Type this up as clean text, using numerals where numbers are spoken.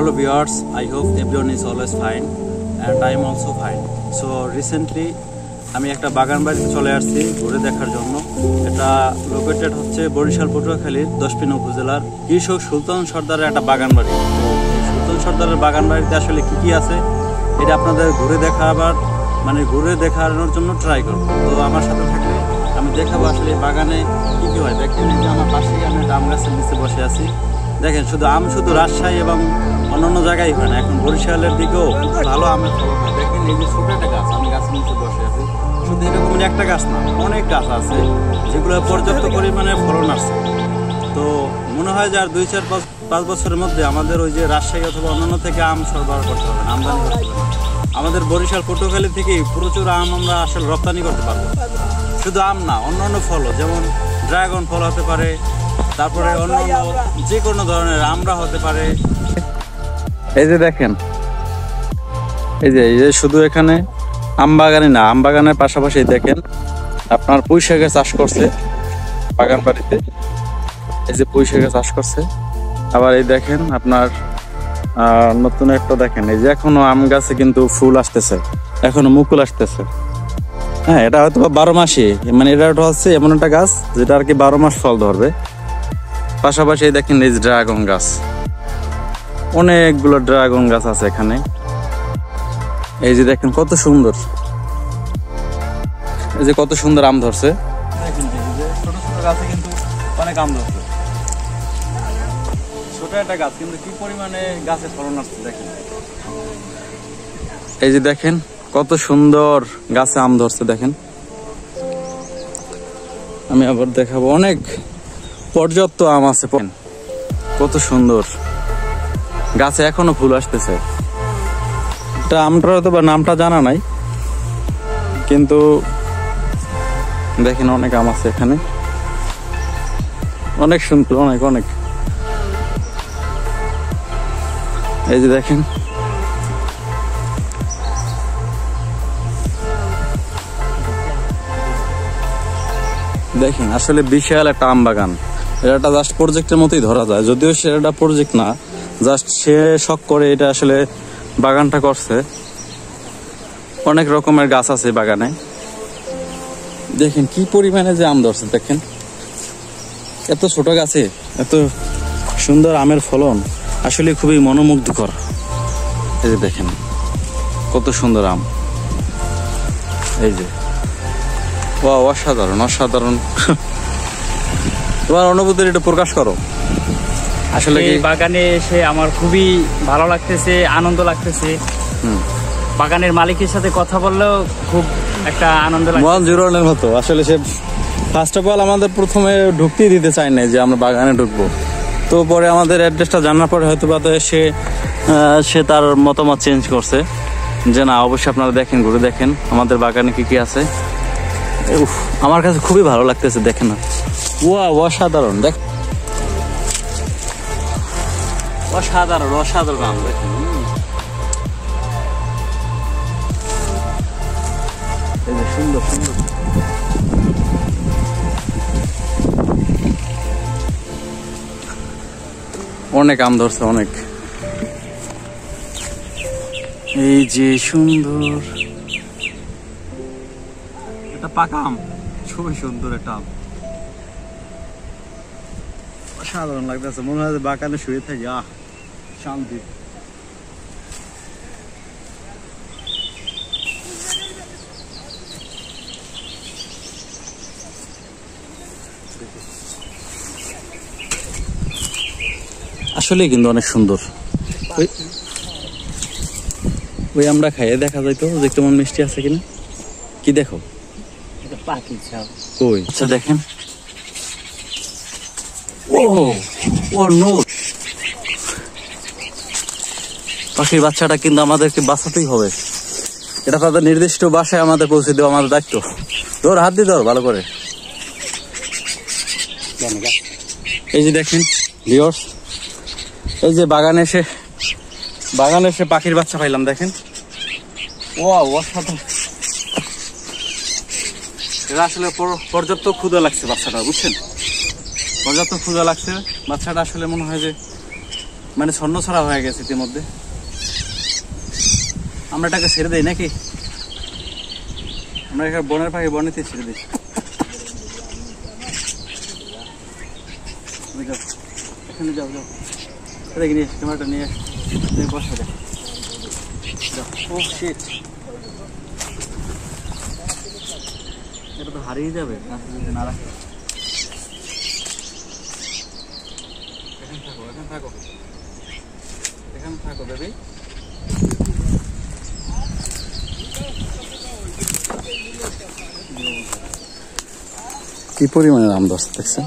Hello viewers, I hope everyone is always fine and I am also fine. So recently আমি একটা বাগান বাড়িতে চলে আসছি ঘুরে দেখার জন্য। এটা লোকেটেড হচ্ছে বরিশাল পটুয়াখালীর দশপিনা উপজেলার কৃষক সুলতান সর্দারের একটা বাগান বাড়ি। সুলতান সর্দারের বাগান বাড়িতে আসলে কি আছে এটা আপনাদের ঘুরে দেখানোর জন্য ট্রাই করবো। তো আমার সাথে থাকলে আমি দেখাবো আসলে বাগানে কি হয়। দেখেন এই যে আমার পাশেই আমি একটা আম গাছের নিচে বসে আছি। দেখেন শুধু রাজশাহী এবং অন্যান্য জায়গায় হয় না, এখন বরিশালের দিকেও ভালো আমের ফলন হয়। দেখেন এই যে ছোট একটা গাছ, আমি গাছের নিচে বসে আছি। শুধু এরকম একটা গাছ না, অনেক গাছ আছে যেগুলো পর্যাপ্ত পরিমাণে ফলন আসছে। তো মনে হয় যে আর 2-4-5 বছরের মধ্যে আমাদের ওই যে রাজশাহী অথবা অন্যান্য থেকে আম সরবরাহ করতে হবে না, আমদানি করতে হবে না। আমাদের বরিশাল পটুয়াখালী থেকেই প্রচুর আম আমরা আসলে রপ্তানি করতে পারবো। শুধু আম না, অন্যান্য ফলও, যেমন ড্রাগন ফল হতে পারে, তারপরে অন্যান্য যে কোনো ধরনের আমরা হতে পারে। এই যে দেখেন এই যে শুধু এখানে আম বাগানে না, আম বাগানের পাশাপাশি দেখেন আপনার পুঁই শাকের চাষ করছে বাগান বাড়িতে। এই যে পুঁই শাকের চাষ করছে। আবার এই দেখেন আপনার নতুন একটা দেখেন, এই যে এখনো আম গাছে কিন্তু ফুল আসতেছে, এখনো মুকুল আসতেছে। হ্যাঁ, এটা হয়তো 12 মাসই, মানে এটা হচ্ছে এমন একটা গাছ যেটা আর কি 12 মাস ফল ধরবে। পাশাপাশি দেখেন এই যে ড্রাগন গাছ, অনেকগুলো ড্রাগন গাছ আছে এখানে। এই যে দেখেন কত সুন্দর, এই যে কত সুন্দর আম ধরছে। ছোট ছোট গাছে কিন্তু অনেক আম ধরছে। ছোট একটা গাছ কিন্তু কি পরিমাণে গাছে ফলন আসছে দেখেন। এই যে দেখেন কত সুন্দর গাছে আম ধরছে দেখেন। আমি আবার দেখাবো, অনেক পর্যাপ্ত আম আছে, কত সুন্দর গাছে এখনো ফুল আসতেছে। এটা আমটার হয়তো বা নামটা জানা নাই, কিন্তু দেখেন অনেক আম আছে এখানে, অনেক সুন্দর, অনেক অনেক। এই যে দেখেন দেখেন আসলে বিশাল একটা আম বাগান। এটা জাস্ট প্রজেক্টের মতোই ধরা যায়, যদিও সেটা প্রজেক্ট না, জাস্ট সে শখ করে এটা আসলে বাগানটা করছে। অনেক রকমের গাছ আছে বাগানে। দেখেন কি পরিমাণে যে আম ধরছে দেখেন, এত ছোট গাছে এত সুন্দর আমের ফলন আসলে খুবই মনোমুগ্ধকর। এই যে দেখেন কত সুন্দর আম, এই যে অসাধারণ অসাধারণ। তোমার অনুভূতি এটা প্রকাশ করো। আসলে এই বাগানে এসে আমার খুবই ভালো লাগতেছে, আনন্দ লাগতেছে। বাগানের মালিকের সাথে কথা বললেও খুব একটা আনন্দ লাগে, মন জুড়ানোর মতো। আসলে সে ফার্স্ট অফ অল আমাদের প্রথমে ঢুকতেই দিতে চায় না যে আমরা বাগানে ঢুকবো। তো পরে আমাদের অ্যাড্রেসটা জানার পরে হয়তো বা সে তার মতামত চেঞ্জ করছে যে না, অবশ্যই আপনারা দেখেন, ঘুরে দেখেন আমাদের বাগানে কি কি আছে। আমার কাছে খুবই ভালো লাগতেছে দেখেন না, অসাধারণ। দেখ অসাধারণ অসাধারণ আম দেখেন। এই যে সুন্দর সুন্দর অনেক আম ধরছে, অনেক। এই যে সুন্দর এটা পাকা আম, খুবই সুন্দর একটা আম, অসাধারণ লাগতেছে। মনে হয় বাগানে শুয়ে থাকি, শান্তি। আসলে কিন্তু অনেক সুন্দর। ওই আমরা খাইয়ে দেখা যাইতো যে কেমন মিষ্টি আছে কিনা। কি দেখো পাখি ছাপ কই, আচ্ছা দেখেন। পাখির বাচ্চাটা কিন্তু আমাদেরকে বাঁচাতেই হবে, এটা তাদের নির্দিষ্ট বাসায় আমাদের পৌঁছে দেওয়া আমাদের দায়িত্ব। ধর, হাত দিয়ে ধর ভালো করে। এই যে দেখেন ভিউয়ার্স, এই যে বাগানে এসে পাখির বাচ্চা পাইলাম দেখেন। অসাধারণ। এটা আসলে পর্যাপ্ত ক্ষুধা লাগছে বাচ্চাটা, বুঝছেন, পর্যাপ্ত ক্ষুধা লাগছে বাচ্চাটা। আসলে মনে হয় যে মানে ছন্ন ছড়া হয়ে গেছে ইতিমধ্যে। আমরা এটাকে ছেড়ে দিই নাকি? আমরা এখানে বনের পাখি বনেতে ছেড়ে দিই। যাও এখানে যাও যাও, দেখি নিয়ে ক্যামেরাটা নিয়ে বসে দেখ। ও শিট, এটা তো হারিয়ে যাবে যদি না রাখে। এখানে থাকো, এখানে থাকো, এখানে থাকো বেবি। কি পরিমাণে আম ধরছে দেখছেন?